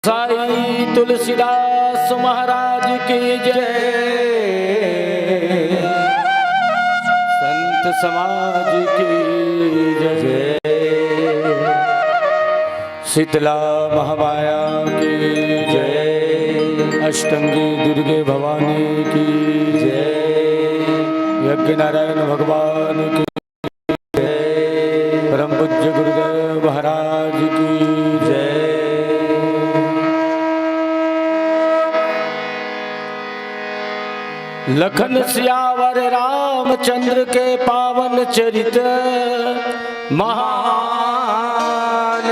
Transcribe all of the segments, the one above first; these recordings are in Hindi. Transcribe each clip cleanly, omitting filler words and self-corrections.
साई तुलसीदास महाराज की जय, संत समाज की जय, शीतला महामाया की जय, अष्टंगी दुर्गे भवानी की जय, यज्ञ नारायण भगवान की जय, परम पूज्य गुरुदेव महाराज की जय। लखन सियावर रामचंद्र के पावन चरित्र महान,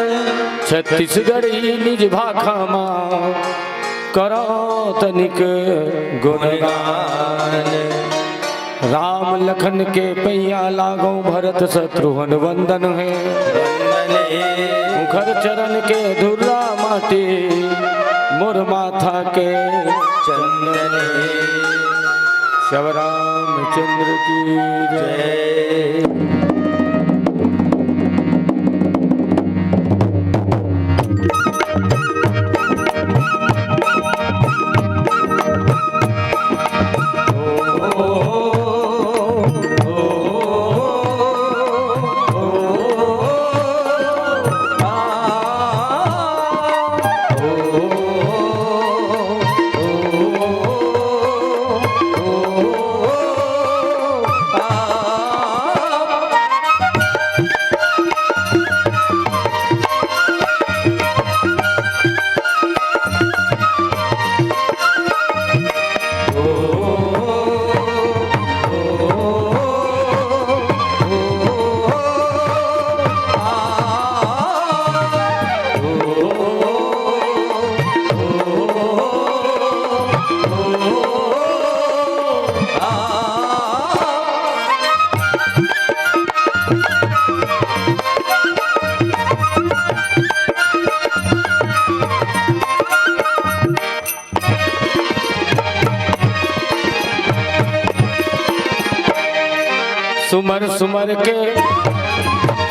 छत्तीसगढ़ी निज भाखा माँ करो तनिक गुणगान। राम लखन के पैया लागो भरत शत्रुघ्न वंदन है, मुखर चरण के धुर्रा माटी मोर माथा के चंदन है। शिव रामचंद्र की जय।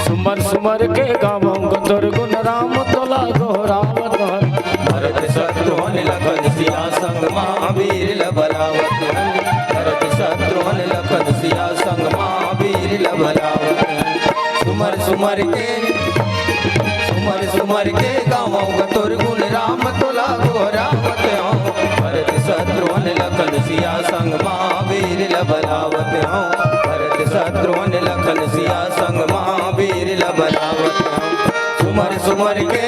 सुमर सुमर के गावों गदर गुण राम तोला गो राम तोहर। भरत शत्रुघ्न लखन सिया संग महावीर लबलावत, भरत शत्रुघ्न लखन सिया संग महावीर लबलावत। सुमर सुमर के गावों गदर गुण राम तोला गो राम तोहर। भरत शत्रुघ्न लखन सिया संग महावीर लबलावत, भरत शत्रुघ्न लखन सिया संग महावीर लबलावत। सुमर सुमर के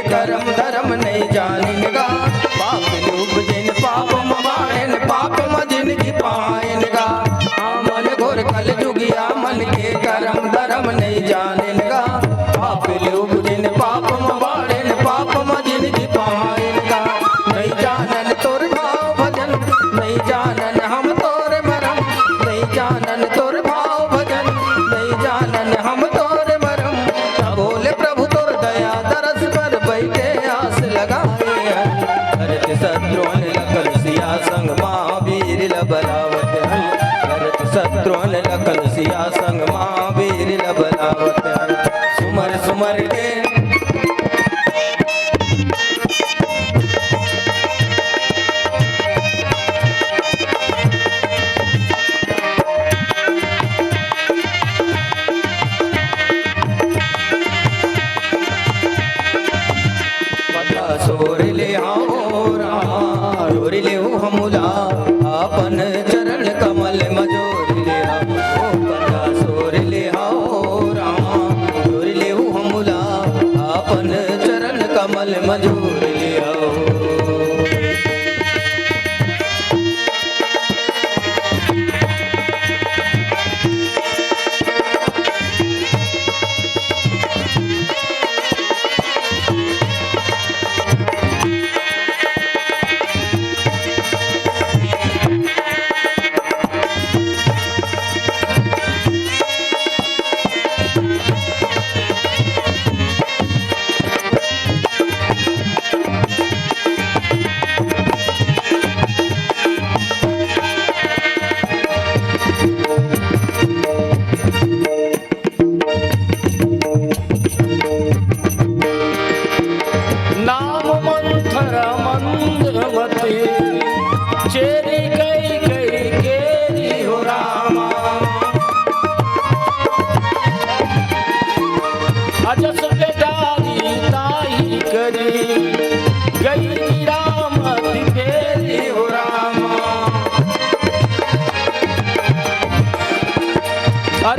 धर्म धर्म नहीं जानेगा, पाप लोग जिन पाप मायन पाप मजिन की पायनगा। मन घोर कल जुगिया मन के कर्म धर्म नहीं जानेगा, पाप लोग जिन पाप मायन पाप मजिन की पायनगा। नहीं जानन तोर भाव भजन, नहीं जानन हम तोर मरम, नहीं जानन तोर भाव भजन, नहीं जानन हम तोर मरम। बोले प्रभु तोर दया दरस पर बैठे आस लगाए। भरत शत्रुघ्न लखन सिया संग महावीर लबलावत, भरत शत्रुघ्न लखन सिया संग महावीर लबलावत। सुमर सुमर के सोर ले हो हमुला आपन चरण कमल मजोर ले आओ। सोर ले आओ रामा सोर ले हो हमुला आपन चरण कमल मजोर ले आओ।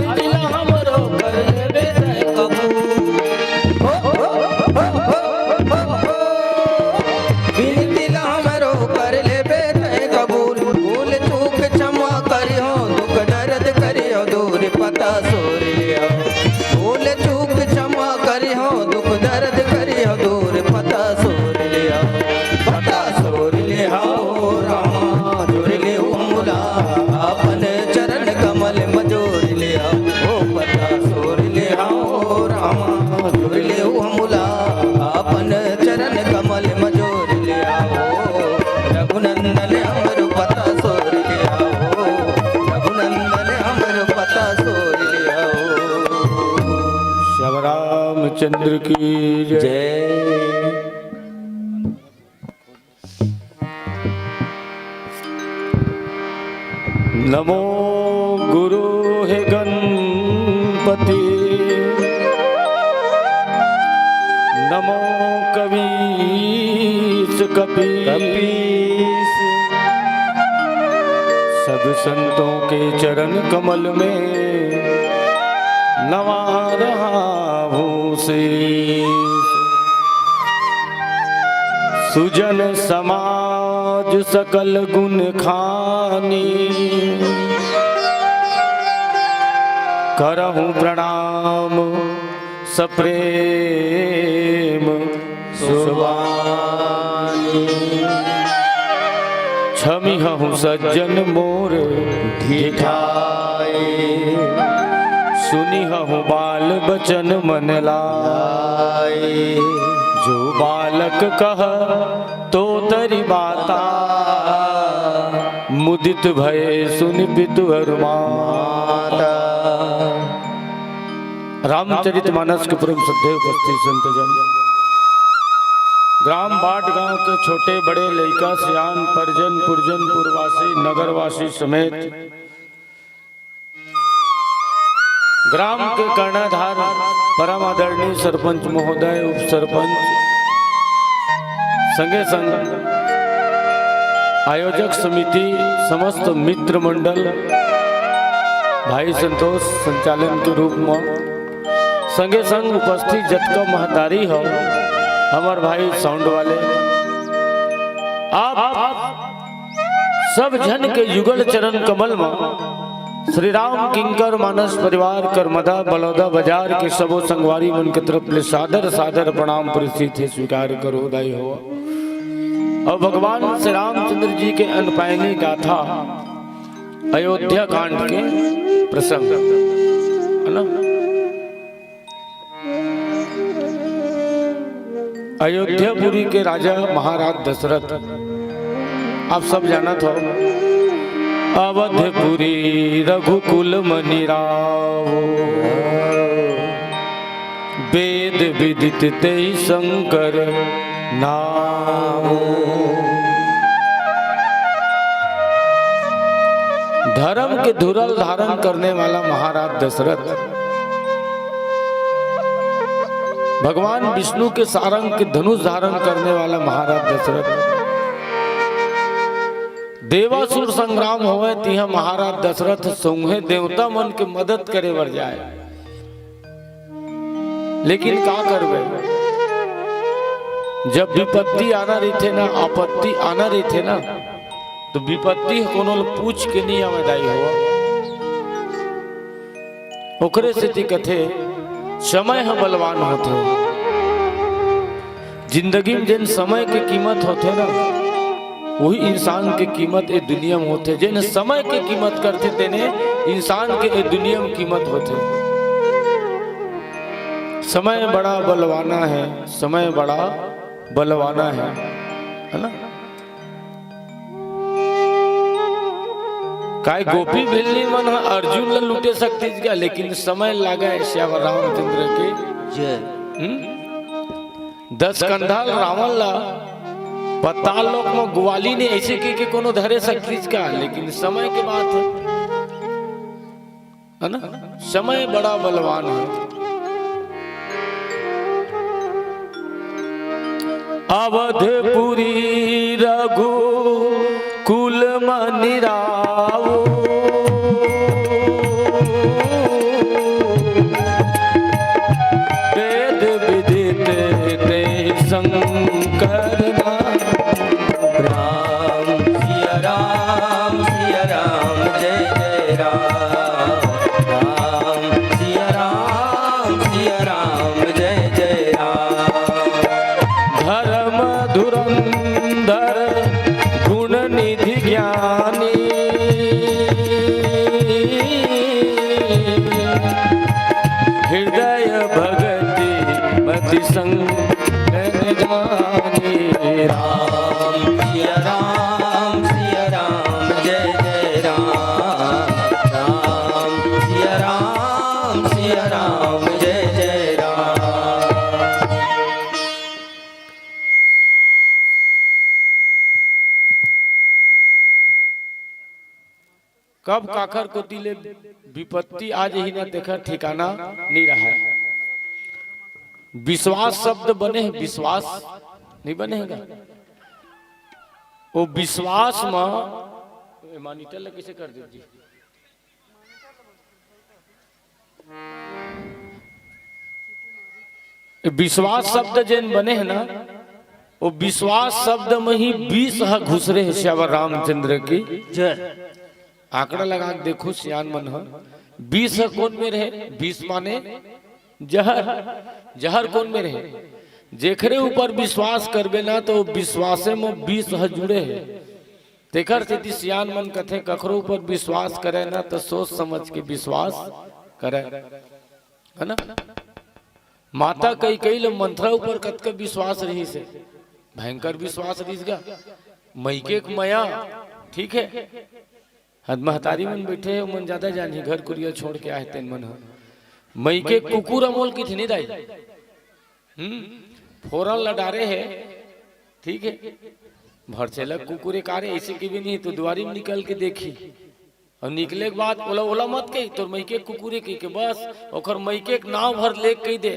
अरे जिला हमरो कर लेबे तय कबूल। बिनती ला हमरो कर लेबे तय कबूल। भूल चूक क्षमा करियो दुख दर्द करियो दूर पता सोर लिया। भूल चूक क्षमा करियो दुख दर्द करियो दूर पता सोर लिया। पता सोर लिया ओ रामा जोर ले मुला अपन चरण कमल मजोर लिया। ओ पता सोर लिया ओ रामा जोर ले मुला अपन चरण कमल मजोर लिया। ओ रघुनंदन हमर पता सोर लिया। ओ रघुनंदन हमर पता सोर लिया। श्याम रामचंद्र की जय। जय। नमो गुरु हे गणपति, नमो कबीर कपीस। सब संतों के चरण कमल में नवा रहा हूँ शीश। सुजन समाज सकल गुण खानी, करहूँ प्रणाम सप्रेम सुवानी। छमिहु सज्जन मोर ढिठाए, सुनिहु बाल बचन मन लाए। जो बालक कह तो तरी बाता, मुदित भय सुन पितुहर माता। रामचरितमानस के परम श्रद्धेय उपस्थित संतजन, ग्राम बाट गांव के छोटे बड़े लइका सियान परिजन पुरजन पुरवासी नगरवासी समेत ग्राम के कर्णधार परम आदरणीय सरपंच महोदय, उप सरपंच, संगे संग आयोजक समिति, समस्त मित्र मंडल, भाई संतोष संचालन के रूप में संगे संग उपस्थित जतका महतारी हो, हमार भाई साउंड वाले, आप सब जन के युगल चरण कमल में श्री राम किंकर मानस परिवार करमदा बलौदा बाजार के सबो संगवारी मन के तरफ ले सादर सादर प्रणाम परिस्थिति स्वीकार करो दाई हो। और भगवान श्री रामचंद्र जी के अनपायनी गाथा अयोध्या कांड के प्रसंग है ना। अयोध्यापुरी के राजा महाराज दशरथ, आप सब जानत हो, अवधपुरी रघुकुल मनि रावो, वेद विदित तेहि शंकर नामो। धर्म के धुरल धारण करने वाला महाराज दशरथ, भगवान विष्णु के सारंग के धनुष धारण करने वाला महाराज दशरथ, देवासुर संग्राम होवे तिहा महाराज दशरथ संगे देवता मन के मदद करे बर जाए। लेकिन का करबे, जब विपत्ति आना रही थे ना, आपत्ति आना रही थे ना, तो विपत्ति कोनो पूछ के नहीं आवेदाई हुआ। ओकरे से कथे समय है बलवान होते। जिंदगी में जिन समय की कीमत होते ना, वही इंसान की कीमत ए दुनिया में होते। जिन समय की कीमत करते तेने इंसान के ए दुनिया में कीमत होते। समय बड़ा बलवाना है, समय बड़ा बलवाना है ना। काय गोपी बिल्ली मन अर्जुन ला लूटे सकती क्या, लेकिन समय लागा है श्याम रामचंद्र के जय। 10 कंधा रावण ला पताल लोक में ग्वाली ने ऐसे के कोनो धरे सकती का, लेकिन समय के बात है ना। समय बड़ा बलवान है। अवधपुरी रघु कुल मनि रावो, मानी। राम सिया राम जय जय राम। राम सिया राम जय जय राम। कब काखर को दिले विपत्ति आज ही ना देखा ठिकाना नहीं रहा है। विश्वास शब्द बने हैं, विश्वास नहीं बनेगा। वो विश्वास में मॉनिटर लग कैसे कर दीजिए। विश्वास शब्द जिन बने हैं ना, वो विश्वास शब्द में ही 20 घुस रहे हैं श्यावर रामचंद्र की जय। आंकड़ा लगा के देखो सियान मन हो 20 कौन में रहे। 20 माने जहर, जहर कौन में रहे। जेखरे ऊपर विश्वास करबे ना तो विश्वासे में 20 जुड़े है। तेकर स्थिति सियान मन कथे कखरो ऊपर विश्वास करे ना तो सोच समझ के विश्वास करे, है ना। माता कई कई लोग मंत्रा ऊपर कत का विश्वास रही से भयंकर विश्वास रही गा। मैके मया ठीक है, हद महतारी मन बैठे मन ज्यादा जानी घर कुरिया छोड़ के आए तेन मन मई के कुकुर अमोल की थी नहीं दाई। फोरन लडारे है ठीक है, भरचेलक कुकुरे कारे ऐसे की भी नहीं तो द्वारी में निकल के देखी और निकले के बाद ओला ओला मत कही तो मई के कुकुरे कही के बस ओकर मई के नाव भर ले कही दे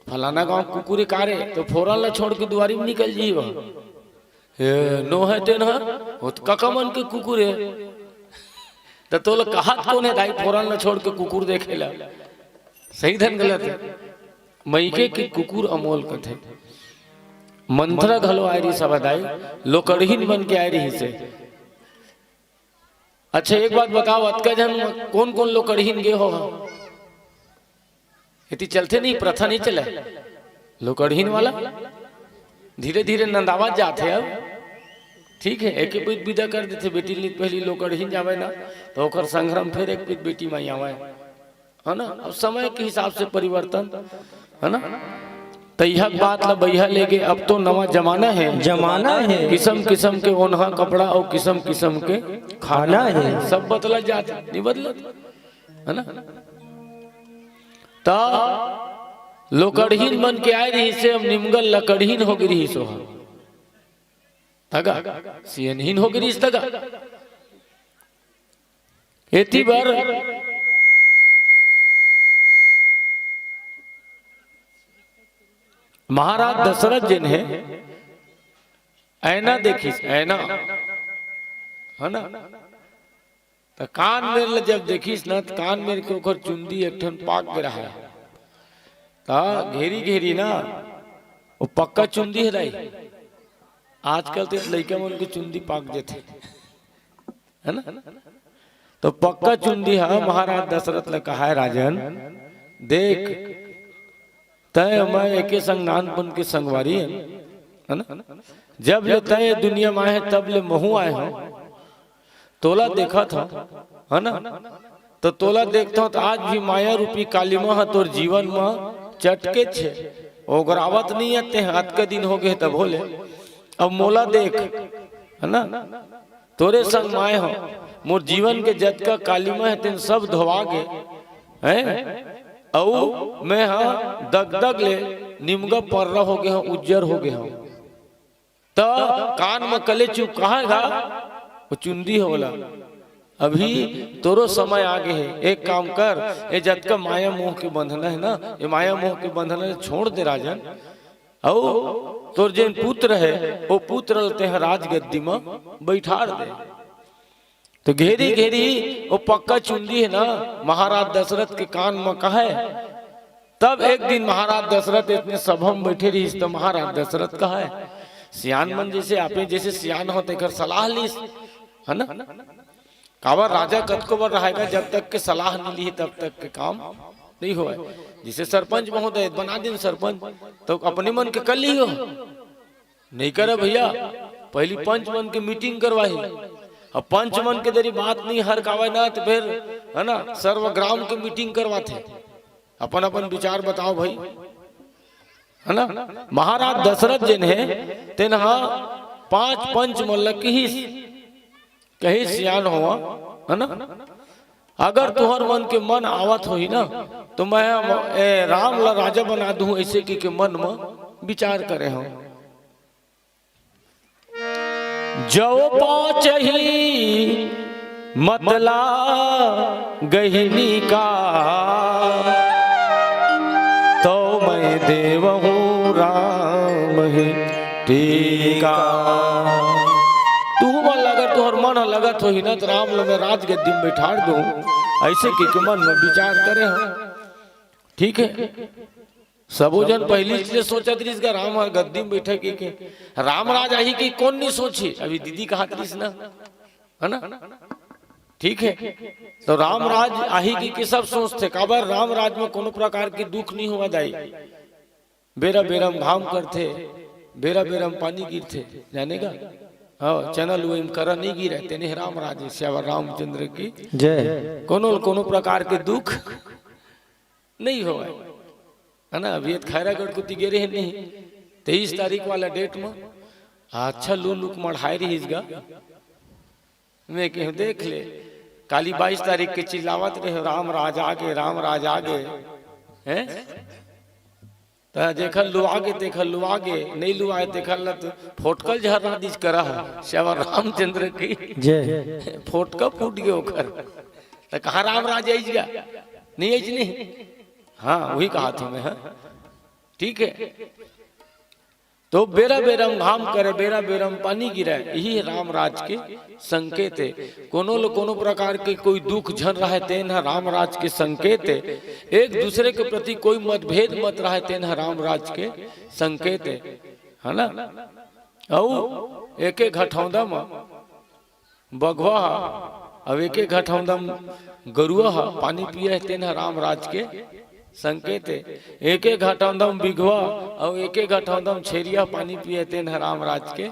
फलाना गांव कुकुरे कारे तो फोरन ला छोड़ के द्वारी में निकल जी। नो है तेन काका मन के कुकुरे तो लोग कहा कौन है दाई फोरन ला छोड़ के कुकुर देखे ला। सही धन गलत है। मैके की कुकुर अमोल कथे मंत्रा घलो आय रही सबदाई लोकड़हीन बन के आय रही से। अच्छा एक बात बताओ अतका जन कौन कौन लोकड़हीन गे हो। इतनी चलते नहीं प्रथा नहीं चले लोकड़हीन वाला धीरे धीरे नंदावत जाते अब ठीक है। एक पीत विदा कर देते बेटी पहली लोकड़हीन जावे ना तो ओकर संग्राम फिर एक पीत बेटी माई आवे, है ना। अब समय के हिसाब से परिवर्तन, है ना। तैया बात ला बैहा ले गए। अब तो नवा जमाना है किस्म किस्म के ओन्हा कपड़ा और किस्म किस्म के खाना है। सब बदला जाते नहीं बदलत, है ना। ता लोकड़हीन बन के आए रही से अब निमगल लकड़हीन हो गई रही सो तगा सियनहीन हो गई तगा। एती बार महाराज दशरथ जिन है ऐना देखी ऐना, है ना। तो कान मेरे जब देखीस ना तो कान मेरे के ऊपर चुंदी एक ठन पाक के रहा है ता घेरी घेरी ना वो पक्का चुंदी है दाई। आजकल तो लड़का मन के चुंदी पाक जेथे, है ना। तो पक्का चुंदी है। महाराज दशरथ ने कहा है राजन देख तय मैं एके संग नानपन के संगवारी है ना। जब ले तय दुनिया में आए तब ले महू आए हो तोला देखा था, है ना। तो तोला देखता हूं तो आज भी माया रूपी कालिमा है तोर जीवन में चटके छे ओगरावत नहीं आते हैं। हाथ के दिन हो गए तब बोले अब मोला देख, है ना। तोरे संग माए हो मोर जीवन के जत का कालिमा है तेन सब धोवा गए हैं। औ मैं हाँ दग दग ले निमगा पर्रा हो गया हूँ उज्जर हो गया हूँ। तो कान में कले चुप कहा था वो चुंदी हो बोला अभी तोरो समय आगे है। एक काम कर ये जत का माया मोह के बंधना है ना ये माया मोह के बंधना छोड़ दे राजन। औ तोर जिन पुत्र है वो पुत्र लेते हैं राजगद्दी में बैठार दे। तो घेरी घेरी वो पक्का चुंदी है ना महाराज दशरथ के कान में कहा है। तब एक दिन महाराज दशरथ इतने सभा में बैठे रही तो महाराज दशरथ कहा है सियान मन जैसे आपे जैसे सियान होते कर सलाह ली, है ना। कावर राजा कद को बार रहेगा जब तक के सलाह नहीं ली तब तक के काम नहीं हुआ। जिसे सरपंच महोदय बना दिन सरपंच तो अपने मन के कर ली हो नहीं करे भैया पहली पंच मन की मीटिंग करवाई। अब पंच मन के दरी बात नहीं हर कावे ना तो फिर, है ना, सर्वग्राम की मीटिंग करवाते अपन अपन विचार बताओ भाई, है ना। महाराज दशरथ जिन है तेनहा 5 पंच मल्ल की ही कही सियान हुआ, है ना। अगर तुहर मन के मन आवत होई ना तो मैं राम ला राजा बना दूं, ऐसे कि मन में विचार करे हो। जो पाँच ही मतला गहिनी का, तो मैं देव हूँ राम ही टीका। तू मन अगर तुहर मन लगत हो ही ना तो राम लो मैं राज गद्दी में बैठा दूं, ऐसे कि मन में विचार करे हो। ठीक है, सबो जन पहली इसलिए सोचत रही इसका राम गद्दी में बैठे कि राम राज आई की कौन नहीं सोची। अभी दीदी कहा रही ना, है ना। ठीक है, तो राम राज आही की सब सोचते काबर राम राज में कोनो प्रकार की दुख नहीं हुआ दाई। बेरा बेरम घाम करते, बेरा बेरम पानी गिरते, जाने का। हाँ, चैनल वो करा नहीं गिरे तेने राम राज श्यावर रामचंद्र की जय। कोनो प्रकार के दुख नहीं हुआ, है ना। अभी खैरागढ़ को तिगेरे है नहीं 23 तारीख वाला डेट में अच्छा लूक मढ़ाई रही इसका मैं कह देख ले। काली 22 तारीख के चिल्लावत रहे राम राज आगे, राम राज आगे, हैं देखल लु आगे, देखल लु आगे, नहीं लु आए देखल तो फोटकल झरना दिस करा श्यावर रामचंद्र की जय। फोटका फूट गयो कर तो कहा राम राज आई गया नहीं आई नहीं। हाँ वही कहा था मैं। ठीक है, तो बेरा बेरम घाम करे, बेरा बेरम पानी गिरे, यही राम राज के संकेत है। कोनो प्रकार के कोई दुख झन रहे तेन राम राज के संकेत है। एक दूसरे के प्रति कोई मतभेद मत रहे तेन राम राज के संकेत है ना। और एक घटौदा में बघवा अब एक घटौदा में गरुआ पानी पिए तेन राम राज के संकेत है। एक घटौदम बिघवा और एक घटौदम छेरिया पानी पिए तेन राम राज के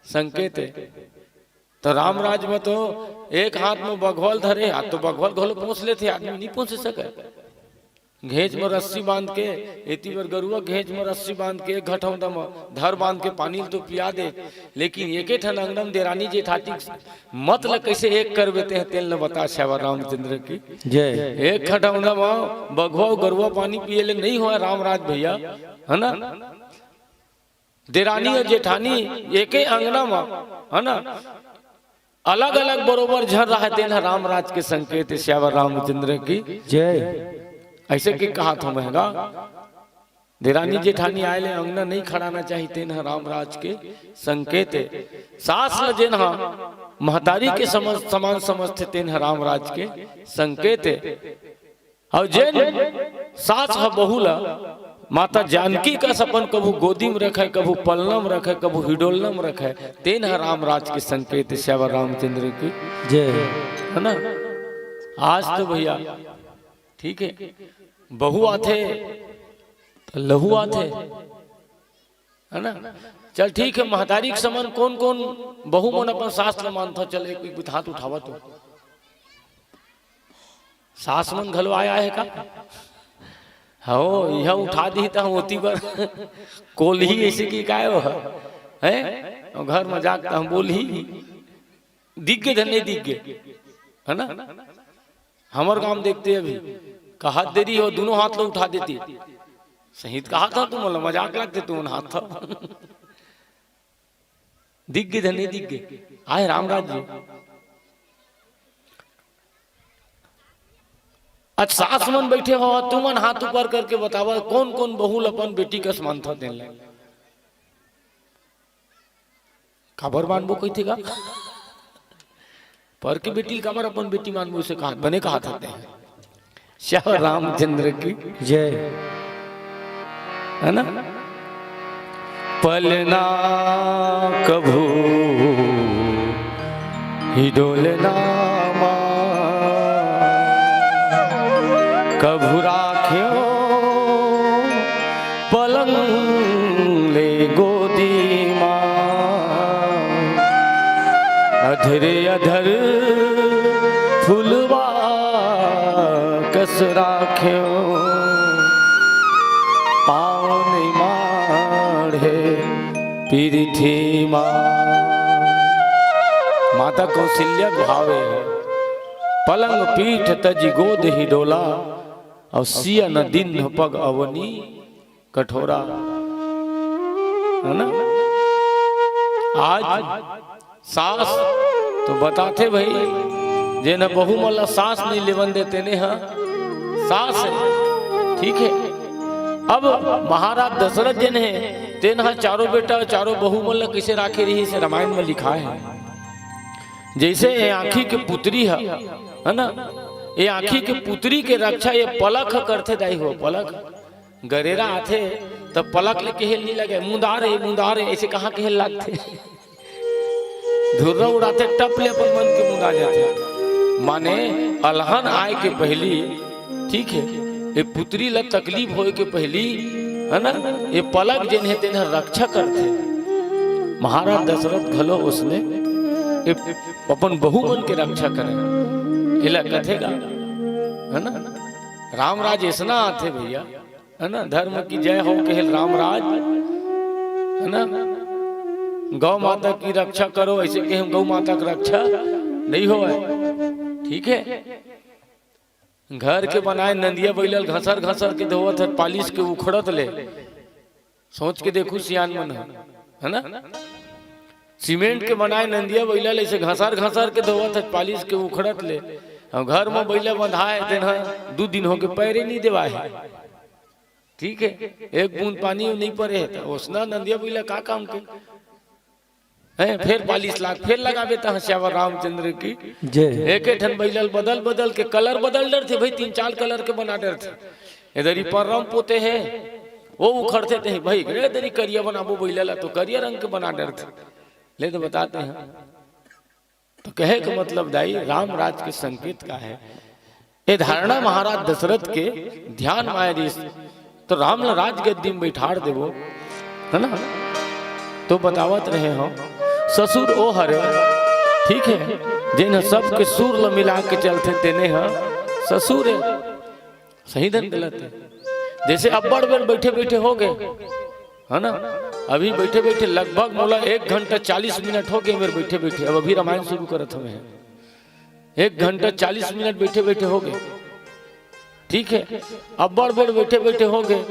संकेत है। तो राम राज में तो एक हाथ में बघवल धरे, हाथ तो बघवल घोल पहुंच लेते, आदमी नहीं पहुंच सके। घेज में रस्सी बांध के एती बार गरुआ घेज में रस्सी बांध के एक घटौदम धर बांध के पानी तो पिया दे, लेकिन एक ठन अंगनम देरानी जेठाती मतलब कैसे एक कर देते हैं तेल न बता श्यावर रामचंद्र की जय। एक घटौदम बघवा गरुआ पानी पिए ले नहीं हुआ राम राज भैया, है ना। देरानी और जेठानी एक अंगना में, है ना, अलग अलग बरोबर झर रहा तेन राम राज के संकेत श्यावर रामचंद्र की जय। ऐसे की कहा था महंगा देरानी जेठानी आए अंगना नहीं खड़ाना चाहिए तेन राम राज के संकेत है। सास लजेन महतारी के समान समझते तेन राम राज के संकेत है। और जैन सास बहुला माता जानकी का सपन कभू गोदी में रखे, कभू पलना में रखे, कभू हिडोलना में रखे तेन राम राज के संकेत श्यावर रामचंद्र की जय, है ना। आज तो भैया ठीक है, बहू आते तो लहू आते, है ना। चल ठीक है, महतारी के समान कौन कौन बहू मन अपन सास ल मानता। चल एक हाथ उठावा तो सास मन घलो आया है का। हो यह उठा दी था होती पर कोल ही ऐसे की काय हो है घर में जागता हम बोल ही दिख गए धन्य दिख गए, है ना। हमारे काम देखते अभी कहा देरी हो दोनों हाथ लो उठा देती शहीद कहा था तुम मतलब मजाक लगते तुम हाथ था दिख गए धन्य दिख गए आए रामराज जी। अच्छा सास मन बैठे हो तुमन हाथ ऊपर करके बतावा कौन कौन बहुल अपन बेटी का समान था देन ले खबर मानबो कोई थी का पर की बेटी खबर अपन बेटी मानबो से कहा बने कहा था श्यावर रामचंद्र की जय, है ना। पलना कभू हिडोलना कभू राख्यो पलंग ले गोदी माँ अधरे अधर फुलवा कस राख्यो पाँव नहीं माँ पीरिथी माता कौशल्या भावे है पलंग पीठ तजी गोद ही डोला और सिया न दिन पग अवनी कठोरा, है ना। आज सास तो बताते भाई जे न बहु मल्ला सास नहीं लेवन देते ने, हाँ सास है ठीक है। अब महाराज दशरथ जी ने तेन चारों बेटा चारों बहु मल्ला कैसे राखे रही से रामायण में लिखा है। जैसे ये आँखी के पुत्री है ना, ये आँखी के पुत्री के रक्षा ये पलक करते दाई हो। पलक गरेरा आथे तब पलक ले केहल नहीं लगे, मुंदार है ऐसे कहाँ केहल लगते धुर्रा उड़ाते टप ले अपन मन के मुंदा जाते। माने अलहन आए के पहली ठीक है, ये पुत्री ला तकलीफ होए के पहली है ना, ये पलक जिन है तेन रक्षा करते। महाराज दशरथ घलो उसने अपन बहु मन के रक्षा करे इला कथेगा, है ना। रामराज ऐसा आते भैया, है ना। धर्म की जय हो कहल रामराज, है ना। गौ माता की रक्षा करो ऐसे कहे गौ माता की रक्षा नहीं हो, ठीक है। घर के बनाए नंदिया बैलल घसर घसर के धोवत है, पालिश के उखड़त ले। सोच के देखू सियान मन है ना। सीमेंट के बनाए नंदिया बैलल ऐसे घसर घसर के धोवत है, पालिश के उखड़त ले। घर में बैला बंधाए देना 2 दिन हो के पैरे नहीं देवा है, ठीक है। एक बूंद पानी नहीं पड़े है तो उसना नंदिया बैला का काम के है। फिर 40 लाख फिर लगा बेता हस्यावर रामचंद्र की एक ठन बैलल बदल बदल के कलर बदल डर थे भाई, 3-4 कलर के बना डर थे। इधर ही परम पोते है वो उखड़ते थे भाई, इधर ही करिया बनाबो बैलला तो करिया रंग के बना डर थे। ले तो बताते हैं तो कहे का मतलब दाई राम राज के संकेत का है। ये धारणा महाराज दशरथ के ध्यान माया तो राम राज गद्दी में बैठाड़ देवो, है ना। तो बतावत रहे हो ससुर ओ हरे ठीक है, जिन सबके सुर ल मिला के चलते तेने हाँ ससुर है। सही धन गलत है। जैसे अब बड़ बेर बैठे बैठे हो गए, है ना। अभी बैठे बैठे लगभग मोला 1 घंटा 40 मिनट हो गए मेरे बैठे बैठे। अब अभी रामायण शुरू करत हमें 1 घंटा 40 मिनट बैठे बैठे हो गए, ठीक है। अब बड़ बेर बैठे बैठे हो गए